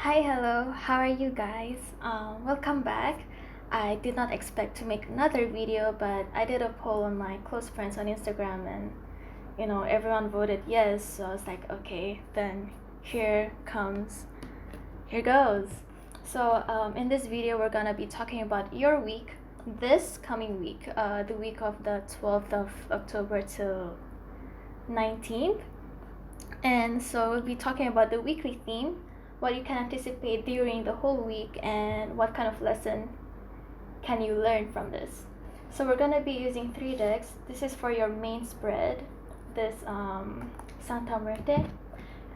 Hi, hello, how are you guys? Welcome back. I did not expect to make another video, but I did a poll on my close friends on Instagram, and everyone voted yes. So I was like, okay, then here comes, here goes. So in this video, we're gonna be talking about your week, this coming week, the week of the 12th of October till 19th. And so we'll be talking about the weekly theme, what you can anticipate during the whole week, and what kind of lesson can you learn from this. So we're gonna be using three decks. This is for your main spread, this Santa Muerte,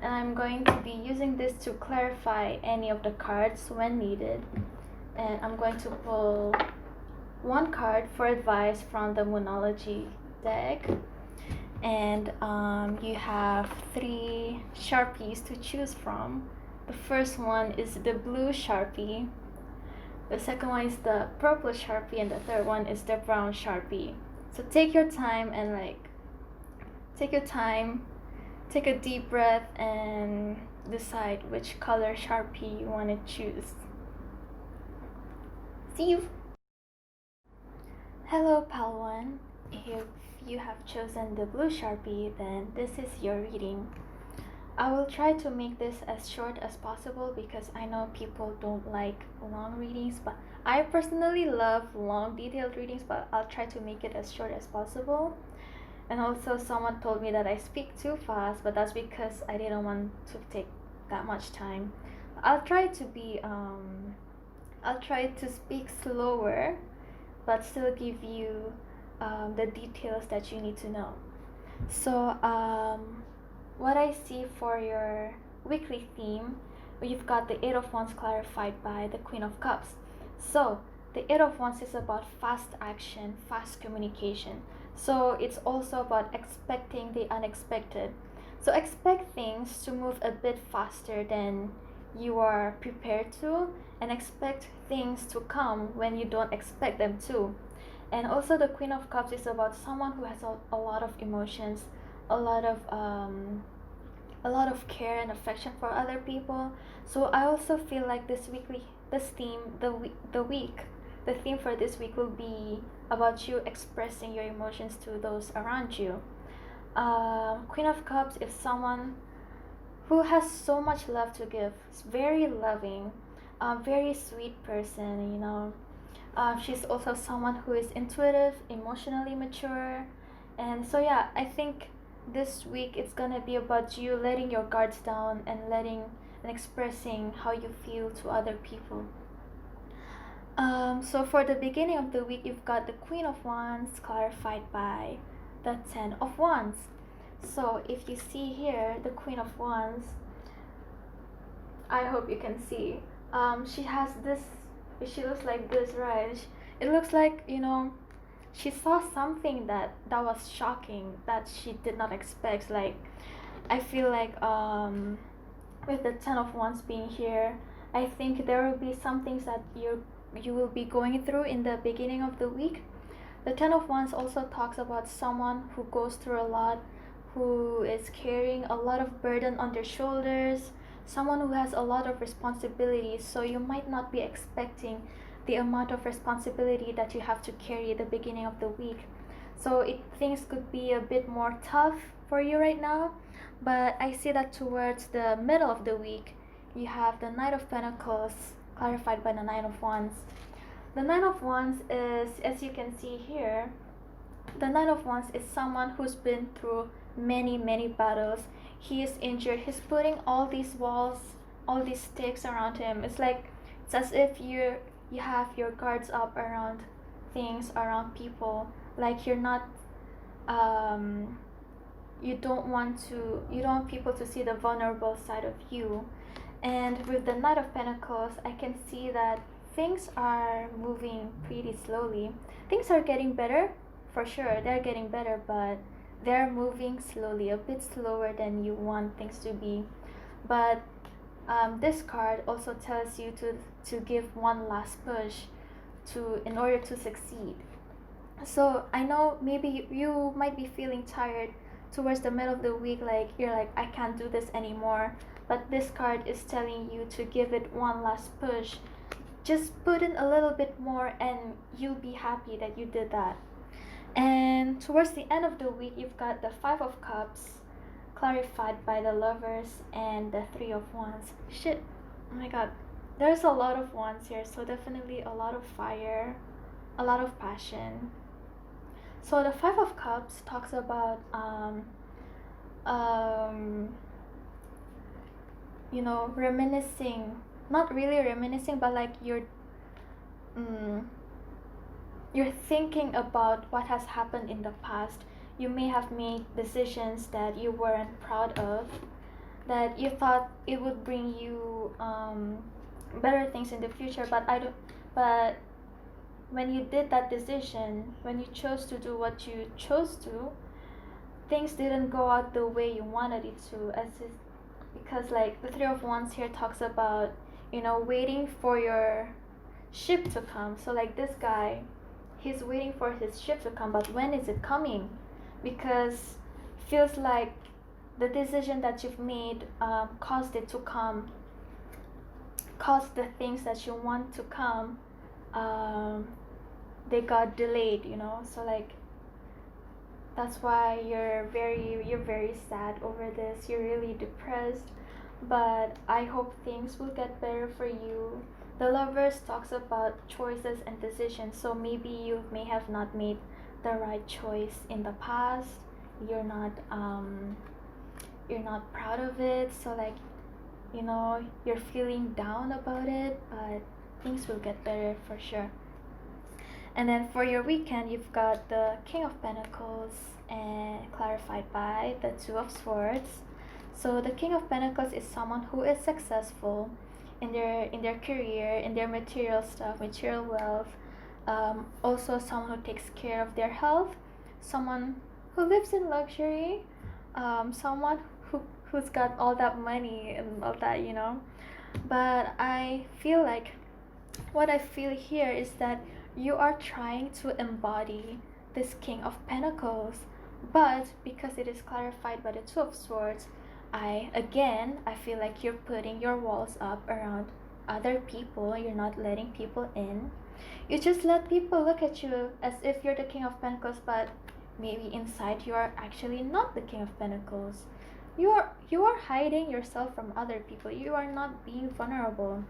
and I'm going to be using this to clarify any of the cards when needed. And I'm going to pull one card for advice from the Moonology deck, and you have three Sharpies to choose from. The first one is the blue Sharpie, the second one is the purple Sharpie, and the third one is the brown Sharpie. So take your time and take a deep breath and decide which color Sharpie you want to choose. See you! Hello, Pal 1. If you have chosen the blue Sharpie, then this is your reading. I will try to make this as short as possible because I know people don't like long readings, but I personally love long detailed readings, but I'll try to make it as short as possible. And also someone told me that I speak too fast, but that's because I didn't want to take that much time. I'll try to speak slower, but still give you the details that you need to know. So what I see for your weekly theme, you've got the Eight of Wands clarified by the Queen of Cups. So the Eight of Wands is about fast action, fast communication. So it's also about expecting the unexpected. So expect things to move a bit faster than you are prepared to, and expect things to come when you don't expect them to. And also the Queen of Cups is about someone who has a lot of emotions, a lot of care and affection for other people. So I also feel like the theme for this week will be about you expressing your emotions to those around you. Queen of Cups is someone who has so much love to give. It's very loving, very sweet person, she's also someone who is intuitive, emotionally mature. And so yeah, I think this week it's gonna be about you letting your guards down and expressing how you feel to other people. So for the beginning of the week, you've got the Queen of Wands clarified by the Ten of Wands. So if you see here the Queen of Wands, I hope you can see. She has this. She looks like this, right? It looks like she saw something that was shocking that she did not expect. Like I feel like with the Ten of Wands being here, I think there will be some things that you will be going through in the beginning of the week. The Ten of Wands also talks about someone who goes through a lot, who is carrying a lot of burden on their shoulders, someone who has a lot of responsibilities. So you might not be expecting the amount of responsibility that you have to carry at the beginning of the week. So things could be a bit more tough for you right now, but I see that towards the middle of the week, you have the Knight of Pentacles clarified by the Nine of Wands. The Nine of Wands is, as you can see here, the Nine of Wands is someone who's been through many battles. He is injured. He's putting all these walls, all these stakes around him. It's as if you have your guards up around things, around people. Like you're not you don't want people to see the vulnerable side of you. And with the Knight of Pentacles, I can see that things are moving pretty slowly. Things are getting better, for sure. They're getting better, but they're moving slowly, a bit slower than you want things to be. But this card also tells you to give one last push in order to succeed. So I know maybe you might be feeling tired towards the middle of the week, like you're like, I can't do this anymore, but this card is telling you to give it one last push. Just put in a little bit more and you'll be happy that you did that. And towards the end of the week, you've got the Five of Cups clarified by the Lovers and the Three of Wands. Shit, oh my god, there's a lot of wands here, so definitely a lot of fire, a lot of passion. So the Five of Cups talks about reminiscing, not really reminiscing, but like you're thinking about what has happened in the past. You may have made decisions that you weren't proud of, that you thought it would bring you better things in the future, but when you did that decision, when you chose to do what you chose to, things didn't go out the way you wanted it to, because like the Three of Wands here talks about waiting for your ship to come. So like this guy, he's waiting for his ship to come, but when is it coming? Because feels like the decision that you've made caused it to come, caused the things that you want to come, they got delayed, so like that's why you're very sad over this. You're really depressed, but I hope things will get better for you. The Lovers talks about choices and decisions, so maybe you may have not made the right choice in the past. You're not proud of it, so like you're feeling down about it, but things will get better for sure. And then for your weekend, you've got the King of Pentacles and clarified by the Two of Swords. So the King of Pentacles is someone who is successful in their career, in their material stuff, material wealth. Also someone who takes care of their health, someone who lives in luxury, someone who's got all that money and all that, But I feel like what I feel here is that you are trying to embody this King of Pentacles, but because it is clarified by the Two of Swords, I feel like you're putting your walls up around other people. You're not letting people in. You just let people look at you as if you're the King of Pentacles, but maybe inside you are actually not the King of Pentacles. You are hiding yourself from other people. You are not being vulnerable.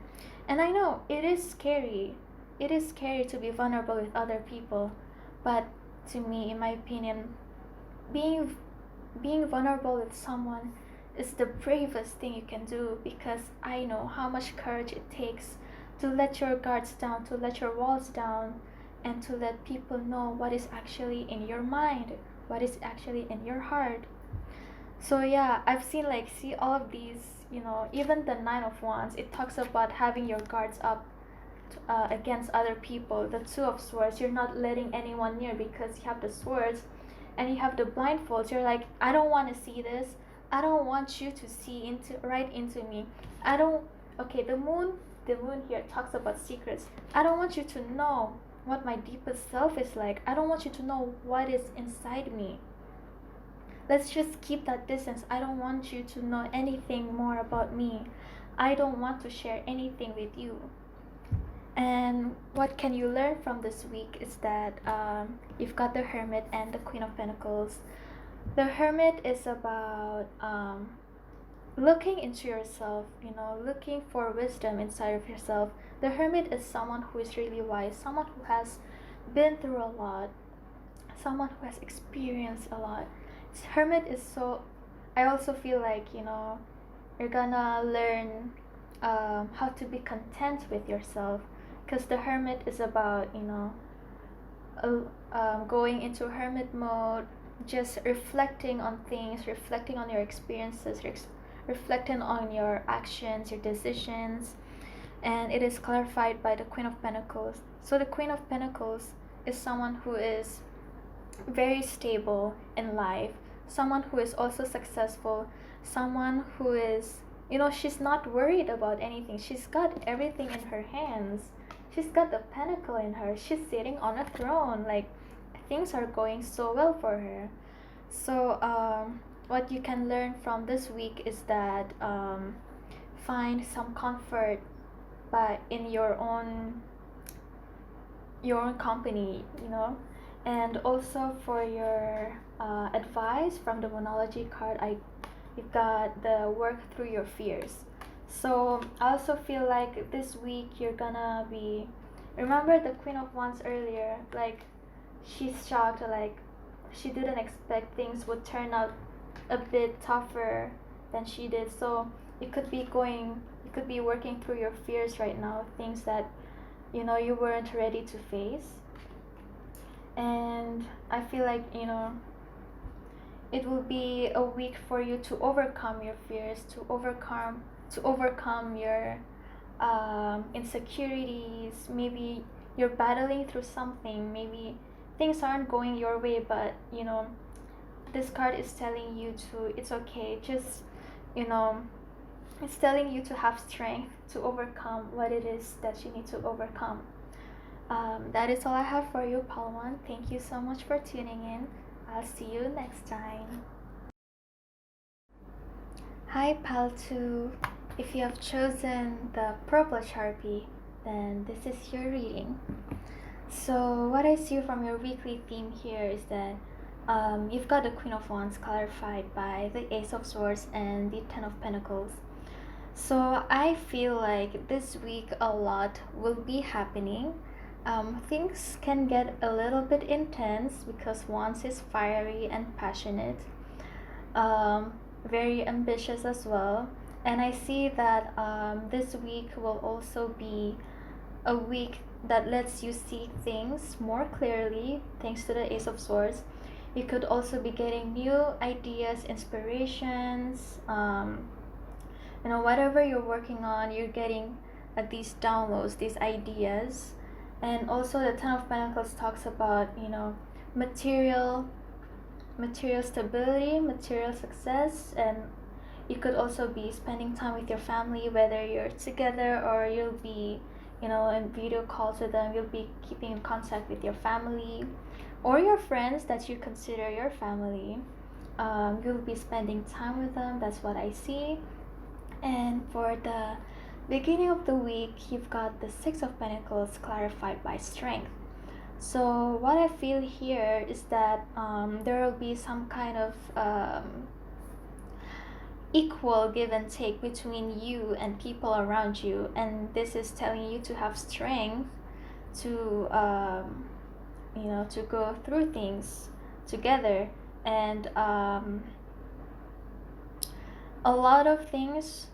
And I know it is scary. It is scary to be vulnerable with other people, but to me, in my opinion, being vulnerable with someone is the bravest thing you can do, because I know how much courage it takes to let your guards down, to let your walls down, and to let people know what is actually in your mind, what is actually in your heart. So yeah, I've seen see all of these, even the Nine of Wands, it talks about having your guards up against other people. The Two of Swords, you're not letting anyone near because you have the swords and you have the blindfolds. You're like, I don't want to see this. I don't want you to see right into me. The moon here talks about secrets. I don't want you to know what my deepest self is like. I don't want you to know what is inside me. Let's just keep that distance. I don't want you to know anything more about me. I don't want to share anything with you. And what can you learn from this week is that you've got the Hermit and the Queen of Pentacles. The Hermit is about looking into yourself, looking for wisdom inside of yourself. The Hermit is someone who is really wise, someone who has been through a lot, someone who has experienced a lot. Hermit is so, I also feel like, you're gonna learn how to be content with yourself, because the Hermit is about, going into hermit mode, just reflecting on things, reflecting on your experiences, reflecting on your actions, your decisions. And it is clarified by the Queen of Pentacles. So the Queen of Pentacles is someone who is very stable in life, someone who is also successful, someone who is, she's not worried about anything. She's got everything in her hands. She's got the pentacle in her. She's sitting on a throne. Like, things are going so well for her. So what you can learn from this week is that find some comfort by in your own company, and also for your advice from the monology card, you've got the work through your fears. So I also feel like this week you're gonna be, remember the Queen of Wands earlier, like she's shocked, like she didn't expect things would turn out a bit tougher than she did. So you could be working through your fears right now, things that you weren't ready to face. And I feel like it will be a week for you to overcome your fears, to overcome your insecurities. Maybe you're battling through something, maybe things aren't going your way, but this card is telling you to, it's okay, just you know it's telling you to have strength to overcome what it is that you need to overcome. That is all I have for you, Palwan. Thank you so much for tuning in. I'll see you next time. Hi, Pal2. If you have chosen the purple Sharpie, then this is your reading. So, what I see from your weekly theme here is that you've got the Queen of Wands clarified by the Ace of Swords and the Ten of Pentacles. So, I feel like this week a lot will be happening. Things can get a little bit intense because Wands is fiery and passionate, very ambitious as well. And I see that this week will also be a week that lets you see things more clearly thanks to the Ace of Swords. You could also be getting new ideas, inspirations, whatever you're working on, you're getting these downloads, these ideas. And also the Ten of Pentacles talks about material stability, material success. And you could also be spending time with your family, whether you're together or you'll be in video calls with them. You'll be keeping in contact with your family or your friends that you consider your family. You'll be spending time with them. That's what I see. And for the beginning of the week, you've got the Six of Pentacles clarified by strength. So what I feel here is that there will be some kind of equal give and take between you and people around you, and this is telling you to have strength to to go through things together. And a lot of things.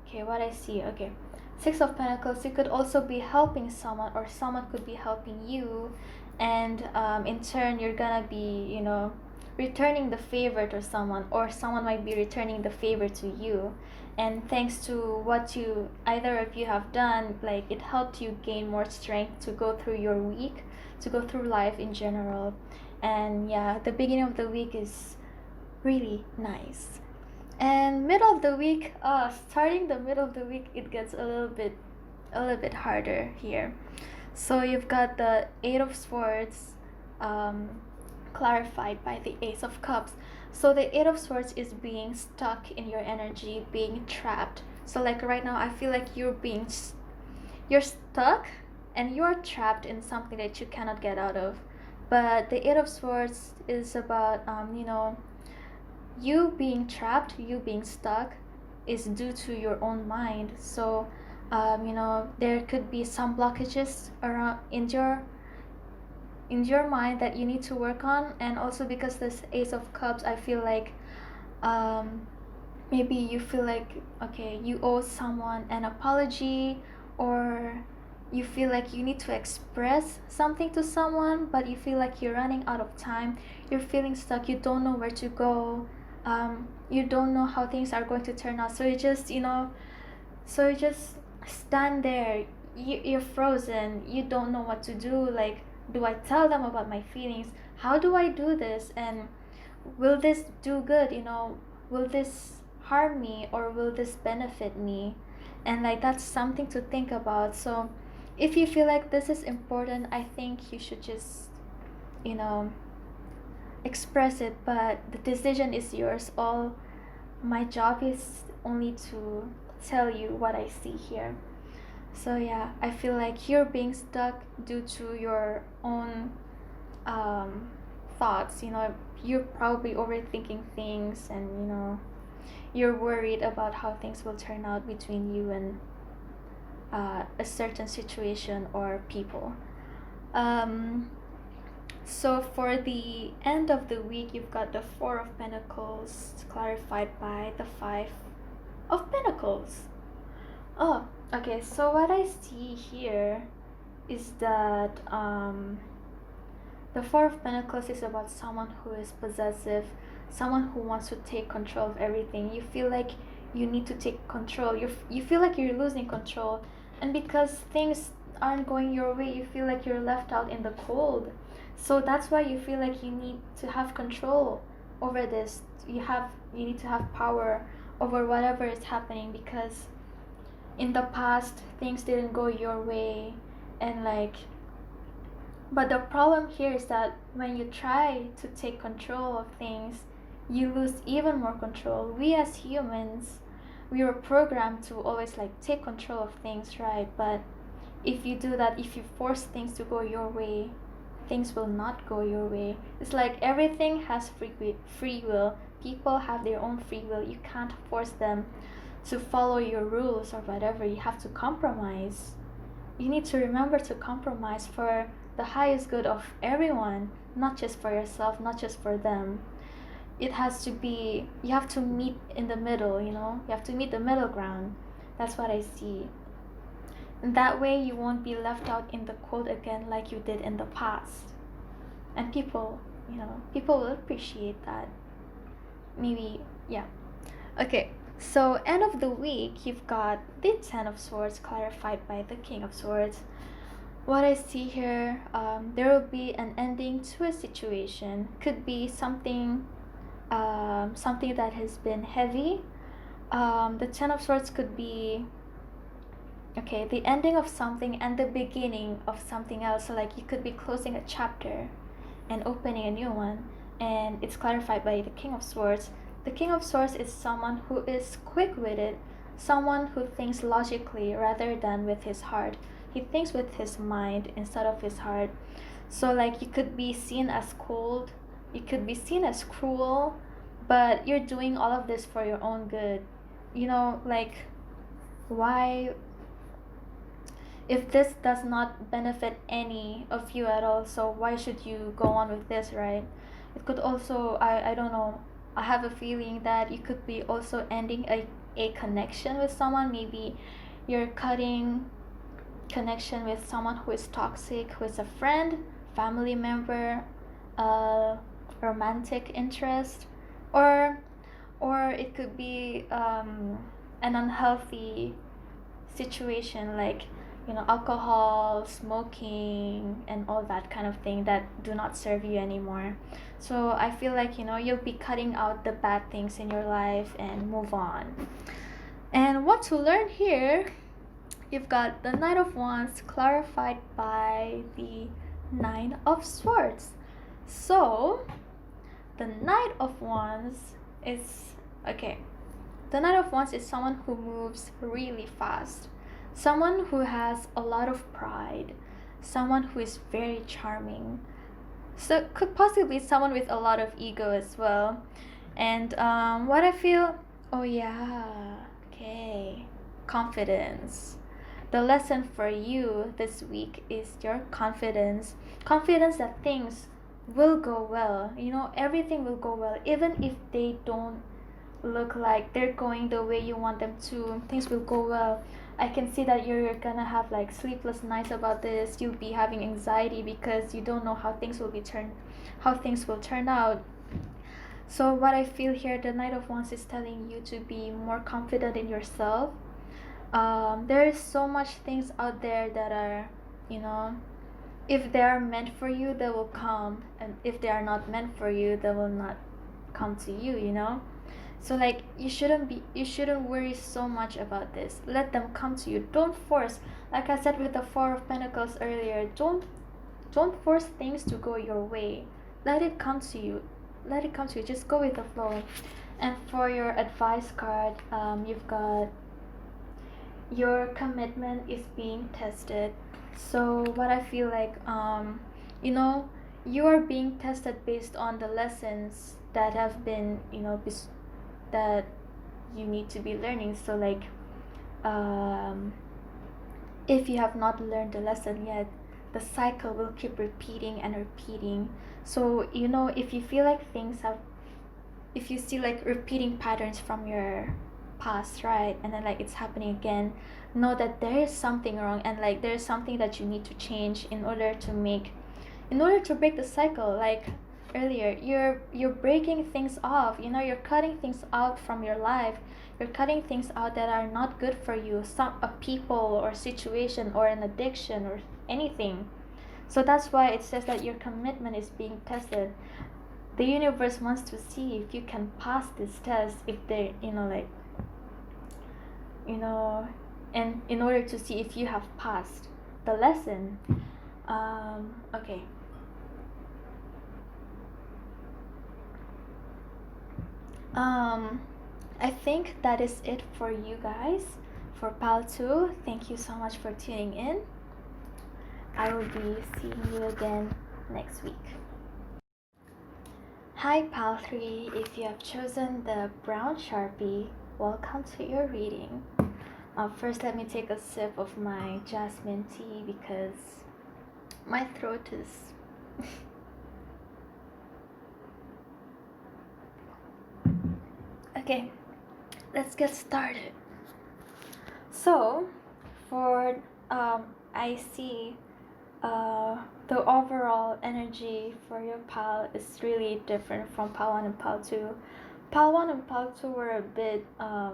Okay, what I see, okay, Six of Pentacles, you could also be helping someone or someone could be helping you, and in turn you're gonna be returning the favor to someone, or someone might be returning the favor to you. And thanks to what either of you have done, like it helped you gain more strength to go through your week, to go through life in general. And yeah, the beginning of the week is really nice. And middle of the week, starting the middle of the week, it gets a little bit harder here. So you've got the Eight of Swords clarified by the Ace of Cups. So the Eight of Swords is being stuck in your energy, being trapped. So like right now, I feel like you're stuck and you're trapped in something that you cannot get out of. But the Eight of Swords is about you being trapped, you being stuck is due to your own mind. So there could be some blockages around in your mind that you need to work on. And also because this Ace of Cups, I feel like maybe you feel like, okay, you owe someone an apology, or you feel like you need to express something to someone, but you feel like you're running out of time, you're feeling stuck, you don't know where to go, you don't know how things are going to turn out. So you just stand there, you're frozen, you don't know what to do. Like, do I tell them about my feelings? How do I do this? And will this do good? Will this harm me, or will this benefit me? And like, that's something to think about. So if you feel like this is important, I think you should just express it, but the decision is yours. All my job is only to tell you what I see here. So yeah, I feel like you're being stuck due to your own um, thoughts. You're probably overthinking things, and you're worried about how things will turn out between you and a certain situation or people. Um, so for the end of the week, you've got the Four of Pentacles clarified by the Five of Pentacles. Oh, okay. So what I see here is that the Four of Pentacles is about someone who is possessive, someone who wants to take control of everything. You feel like you need to take control. You feel like you're losing control, and because things aren't going your way, you feel like you're left out in the cold. So that's why you feel like you need to have control over this. You need to have power over whatever is happening, because in the past things didn't go your way, and but the problem here is that when you try to take control of things, you lose even more control. We as humans, we were programmed to always take control of things, right? But if you do that, if you force things to go your way, things will not go your way. It's like everything has free will. People have their own free will. You can't force them to follow your rules or whatever. You have to compromise. You need to remember to compromise for the highest good of everyone, not just for yourself, not just for them. It has to be, you have to meet in the middle, you have to meet the middle ground. That's what I see. And that way you won't be left out in the cold again like you did in the past. And people will appreciate that. Maybe, yeah. Okay, so end of the week, you've got the Ten of Swords clarified by the King of Swords. What I see here, there will be an ending to a situation. Could be something that has been heavy. The Ten of Swords could be the ending of something and the beginning of something else. So you could be closing a chapter and opening a new one, and it's clarified by the King of Swords. The King of Swords is someone who is quick-witted, someone who thinks logically rather than with his heart. He thinks with his mind instead of his heart. So you could be seen as cold, you could be seen as cruel, but you're doing all of this for your own good. Why, if this does not benefit any of you at all, so why should you go on with this, right? It could also, I don't know, I have a feeling that you could be also ending a connection with someone. Maybe you're cutting connection with someone who is toxic, who is a friend, family member, romantic interest, or it could be an unhealthy situation, alcohol, smoking, and all that kind of thing that do not serve you anymore. So I feel like you'll be cutting out the bad things in your life and move on. And what to learn here, you've got the Knight of Wands clarified by the Nine of Swords. So the Knight of Wands is the Knight of Wands is someone who moves really fast, someone who has a lot of pride, someone who is very charming. So could possibly someone with a lot of ego as well. And what I feel, confidence. The lesson for you this week is your confidence. Confidence that things will go well. Everything will go well. Even if they don't look like they're going the way you want them to, things will go well. I can see that you're gonna have sleepless nights about this. You'll be having anxiety because you don't know how things will turn out. So what I feel here, the Knight of Wands is telling you to be more confident in yourself. There is so much things out there that are, if they are meant for you, they will come, and if they are not meant for you, they will not come to you. So you shouldn't worry so much about this. Let them come to you. Don't force. Like I said with the Four of Pentacles earlier, don't force things to go your way. Let it come to you. let it come to you. Just go with the flow. And for your advice card, you've got your commitment is being tested. So what I feel like, you know, you are being tested based on the lessons that have been, that you need to be learning. So like, if you have not learned the lesson yet, the cycle will keep repeating and repeating. So if you feel like if you see like repeating patterns from your past, right, and then like it's happening again, know that there is something wrong, and like there's something that you need to change in order to break the cycle. Like earlier, you're breaking things off, you're cutting things out from your life. You're cutting things out that are not good for you, a people or situation or an addiction or anything. So that's why it says that your commitment is being tested. The universe wants to see if you can pass this test, if they and in order to see if you have passed the lesson. Okay. I think that is it for you guys for Pal 2. Thank you so much for tuning in. I will be seeing you again next week. Hi Pal 3, if you have chosen the brown Sharpie, welcome to your reading. First let me take a sip of my jasmine tea because my throat is okay, let's get started. So for I see the overall energy for your Pal is really different from Pal 1 and Pal 2. Pal 1 and Pal 2 were a bit how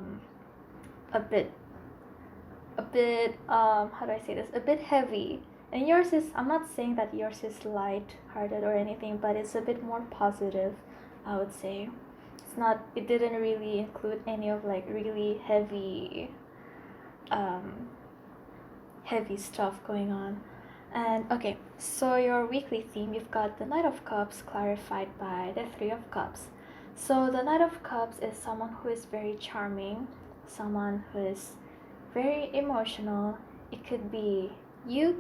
do I say this, a bit heavy, and yours is, I'm not saying that yours is light-hearted or anything, but it's a bit more positive, I would say. It didn't really include any of like really heavy stuff going on. And okay, so your weekly theme, you've got the Knight of Cups clarified by the Three of Cups. So the Knight of Cups is someone who is very charming, someone who is very emotional. It could be a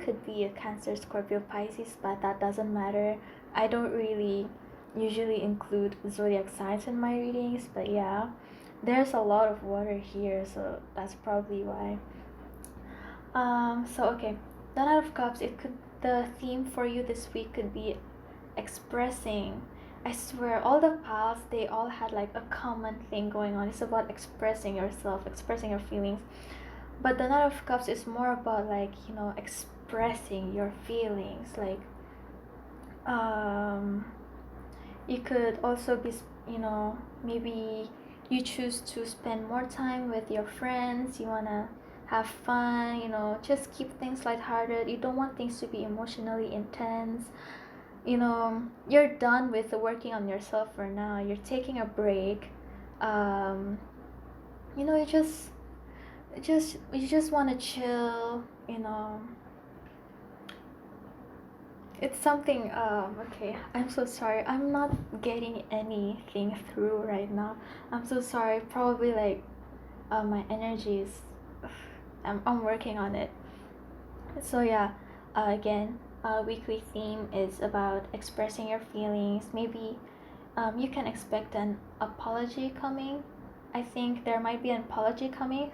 Cancer, Scorpio, Pisces, but that doesn't matter. I don't really usually include zodiac signs in my readings, but yeah, there's a lot of water here, so that's probably why. So okay, the Knight of Cups, the theme for you this week could be expressing. I swear, all the pals, they all had like a common thing going on. It's about expressing yourself, expressing your feelings. But the Knight of Cups is more about like, expressing your feelings. Like, you could also be, maybe you choose to spend more time with your friends. You wanna have fun, just keep things lighthearted. You don't want things to be emotionally intense. You're done with working on yourself for now. You're taking a break. You just want to chill. It's something. Okay, I'm so sorry. I'm not getting anything through right now. I'm so sorry. Probably like, my energy is. I'm working on it. So yeah, again, weekly theme is about expressing your feelings. Maybe you can expect an apology coming. I think there might be an apology coming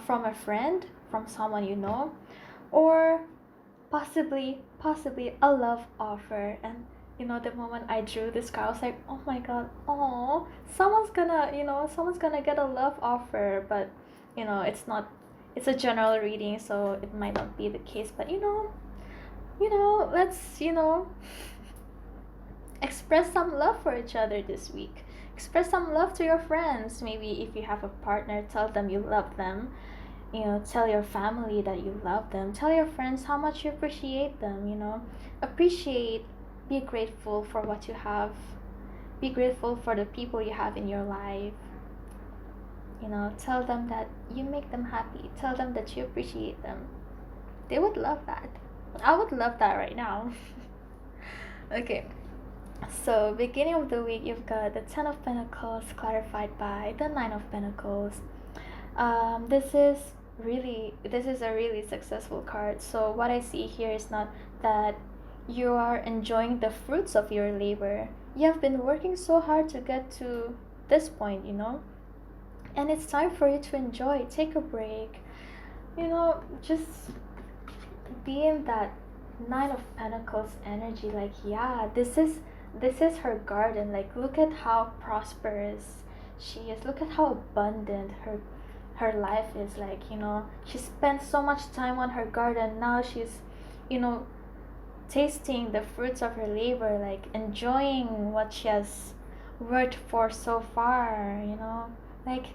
from a friend, from someone you know, or possibly a love offer. And the moment I drew this card, I was like, oh my god, oh, someone's gonna get a love offer. But it's not. It's a general reading, so it might not be the case. But let's express some love for each other this week. Express some love to your friends. Maybe if you have a partner, tell them you love them. Tell your family that you love them. Tell your friends how much you appreciate them. Appreciate, be grateful for what you have. Be grateful for the people you have in your life. Tell them that you make them happy. Tell them that you appreciate them. They would love that. I would love that right now. Okay. So, beginning of the week, you've got the Ten of Pentacles clarified by the Nine of Pentacles. This is a really successful card. So what I see here is not that you are enjoying the fruits of your labor. You have been working so hard to get to this point, and it's time for you to enjoy. Take a break, just be in that Nine of Pentacles energy. Like, yeah, this is her garden. Like, look at how prosperous she is. Look at how abundant her life is. Like, she spent so much time on her garden. Now she's, you know tasting the fruits of her labor, like enjoying what she has worked for so far. Like,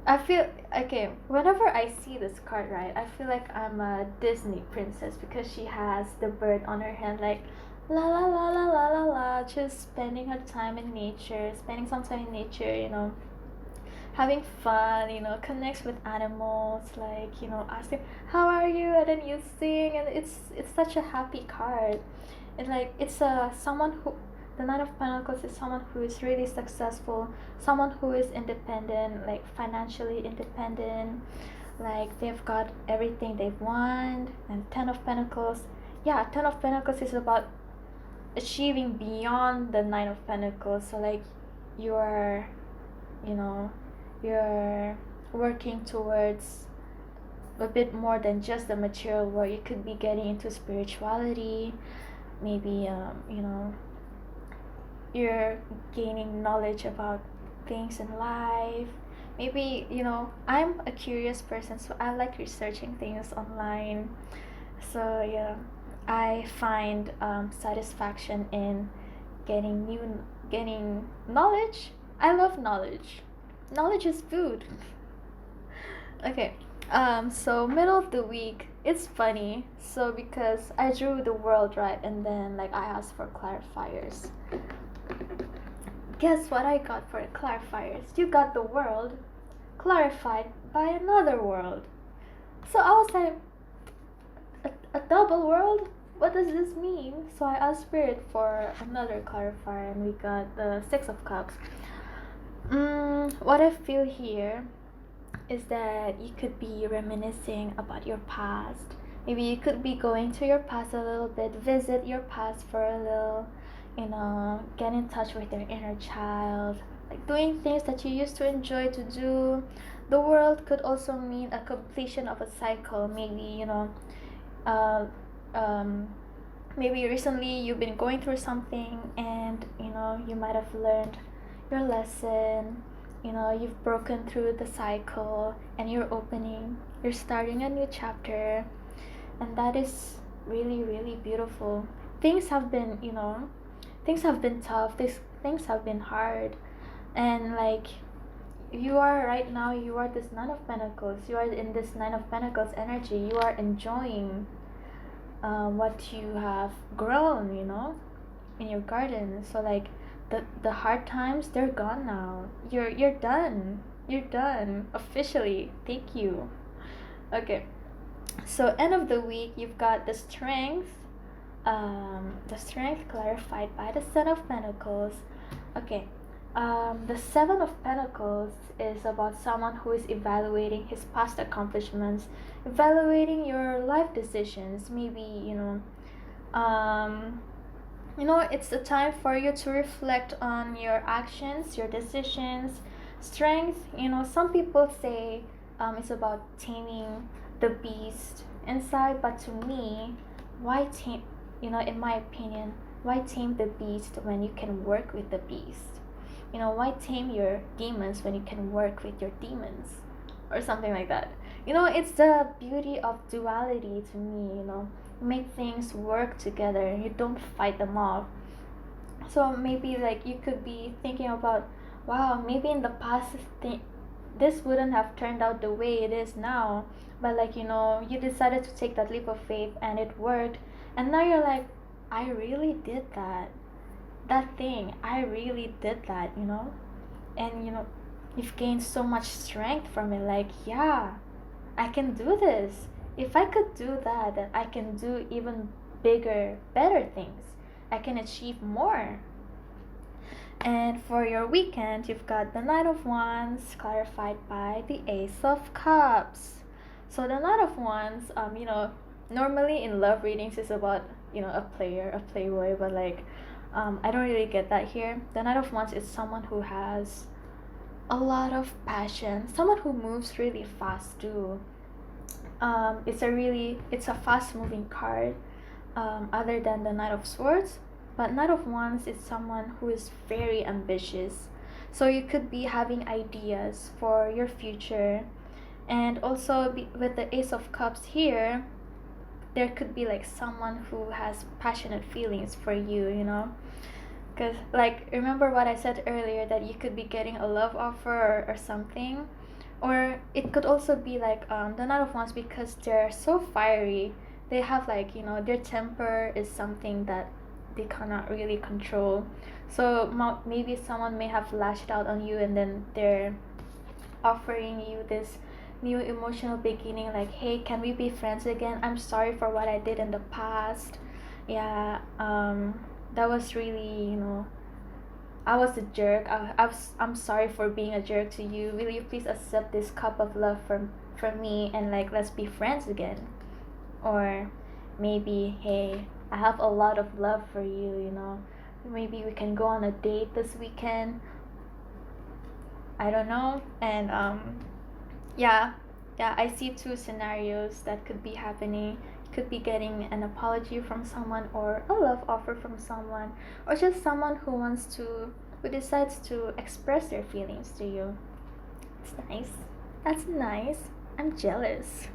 I feel okay whenever I see this card, right? I feel like I'm a Disney princess because she has the bird on her hand, like la la la la la la la, just spending her time in nature, spending some time in nature, having fun, connects with animals, like, ask them how are you, and then you sing, and it's such a happy card. And like, it's someone who, the Nine of Pentacles is someone who is really successful, someone who is independent, like financially independent, like they've got everything they want. And Ten of Pentacles, yeah, Ten of Pentacles is about achieving beyond the Nine of Pentacles. So like, you're you know you're working towards a bit more than just the material world. You could be getting into spirituality, maybe you're gaining knowledge about things in life. Maybe, I'm a curious person, so I like researching things online. So yeah, I find satisfaction in getting knowledge. I love knowledge. Knowledge is food. Okay. So middle of the week, it's funny. So because I drew the world, right, and then like I asked for clarifiers. Guess what I got for the clarifiers? You got the world clarified by another world. So I was like, a double world? What does this mean? So I asked Spirit for another clarifier, and we got the Six of Cups. What I feel here is that you could be reminiscing about your past. Maybe you could be going to your past a little bit, visit your past for a little, get in touch with your inner child, like doing things that you used to enjoy to do. The world could also mean a completion of a cycle. Maybe, uh, um, maybe recently you've been going through something, and you might have learned your lesson. You've broken through the cycle, and you're starting a new chapter, and that is really, really beautiful. Things have been, tough. Things have been hard, and like, you are right now, you are this Nine of Pentacles, you are in this Nine of Pentacles energy. You are enjoying what you have grown, in your garden. So like, the hard times, they're gone now. You're done. You're done officially. Thank you. Okay. So end of the week, you've got the strength. The strength clarified by the Seven of Pentacles. Okay. The Seven of Pentacles is about someone who is evaluating his past accomplishments, evaluating your life decisions. Maybe, it's the time for you to reflect on your actions, your decisions. Strength, some people say it's about taming the beast inside, but to me, why tame, in my opinion, why tame the beast when you can work with the beast? Why tame your demons when you can work with your demons? Or something like that. It's the beauty of duality to me, make things work together. You don't fight them off. So maybe like you could be thinking about, wow, maybe in the past this wouldn't have turned out the way it is now, but like, you decided to take that leap of faith and it worked, and now you're like, I really did that thing, I really did that, and you've gained so much strength from it. Like, yeah, I can do this. If I could do that, then I can do even bigger, better things. I can achieve more. And for your weekend, you've got the Knight of Wands clarified by the Ace of Cups. So the Knight of Wands, normally in love readings is about, a player, a playboy, but like, I don't really get that here. The Knight of Wands is someone who has a lot of passion, someone who moves really fast too. It's a fast moving card, other than the Knight of Swords. But Knight of Wands is someone who is very ambitious. So you could be having ideas for your future. And also with the Ace of Cups here, there could be like someone who has passionate feelings for you, Because, like, remember what I said earlier, that you could be getting a love offer or something? Or it could also be like the Knight of Wands, because they're so fiery. They have, like, their temper is something that they cannot really control. So maybe someone may have lashed out on you, and then they're offering you this new emotional beginning, like, hey, can we be friends again? I'm sorry for what I did in the past. Yeah, that was really, I was a jerk. I'm sorry for being a jerk to you. Will you please accept this cup of love from me, and like, let's be friends again? Or maybe, hey, I have a lot of love for you, maybe we can go on a date this weekend. I don't know. And yeah, I see two scenarios that could be happening. Could be getting an apology from someone, or a love offer from someone, or just someone who decides to express their feelings to you. It's nice. That's nice. I'm jealous.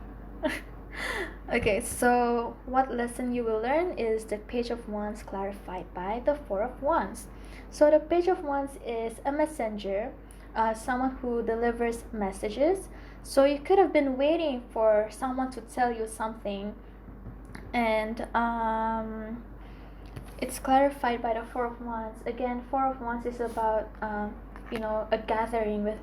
Okay, so what lesson you will learn is the Page of Wands clarified by the Four of Wands. So the Page of Wands is a messenger, someone who delivers messages. So you could have been waiting for someone to tell you something, and it's clarified by the Four of Wands. Again, Four of Wands is about a gathering with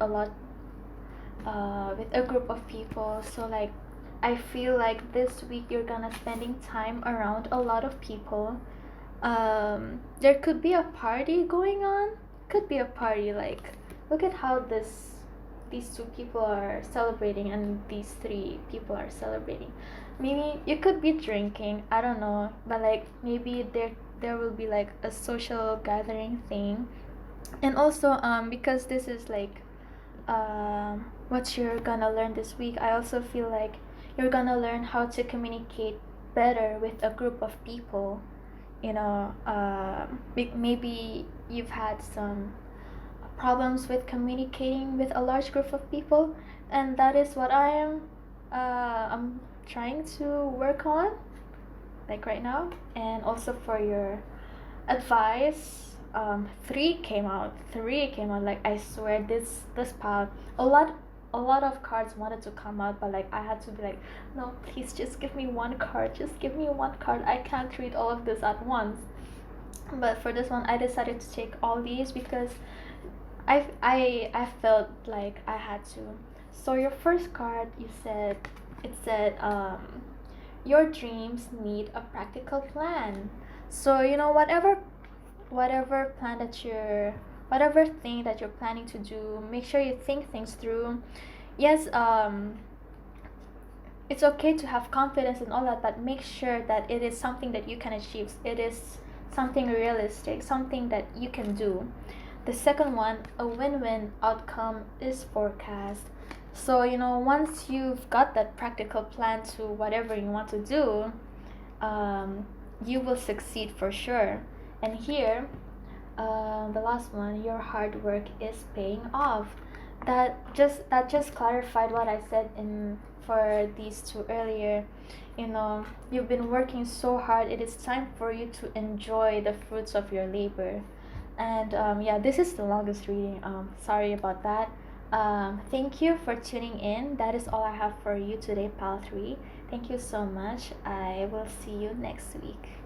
with a group of people. So like, I feel like this week you're gonna spending time around a lot of people. There could be a party going on. Could be a party, like, look at how these two people are celebrating, and these three people are celebrating. Maybe you could be drinking, I don't know, but like, maybe there will be like a social gathering thing. And also, because this is like what you're gonna learn this week, I also feel like you're gonna learn how to communicate better with a group of people. Maybe you've had some problems with communicating with a large group of people, and that is what I'm trying to work on, like, right now. And also for your advice, three came out, like, I swear this pile, a lot of cards wanted to come out, but like, I had to be like, no, please just give me one card, I can't read all of this at once. But for this one, I decided to take all these because I felt like I had to. So your first card, it said your dreams need a practical plan. So whatever plan that whatever thing that you're planning to do, make sure you think things through. Yes, it's okay to have confidence and all that, but make sure that it is something that you can achieve. It is something realistic, something that you can do. The second one, a win-win outcome is forecast. So once you've got that practical plan to whatever you want to do, you will succeed for sure. And here, the last one, your hard work is paying off. That just clarified what I said for these two earlier. You've been working so hard. It is time for you to enjoy the fruits of your labor. And yeah, this is the longest reading. Sorry about that. Thank you for tuning in. That is all I have for you today, Pal 3. Thank you so much. I will see you next week.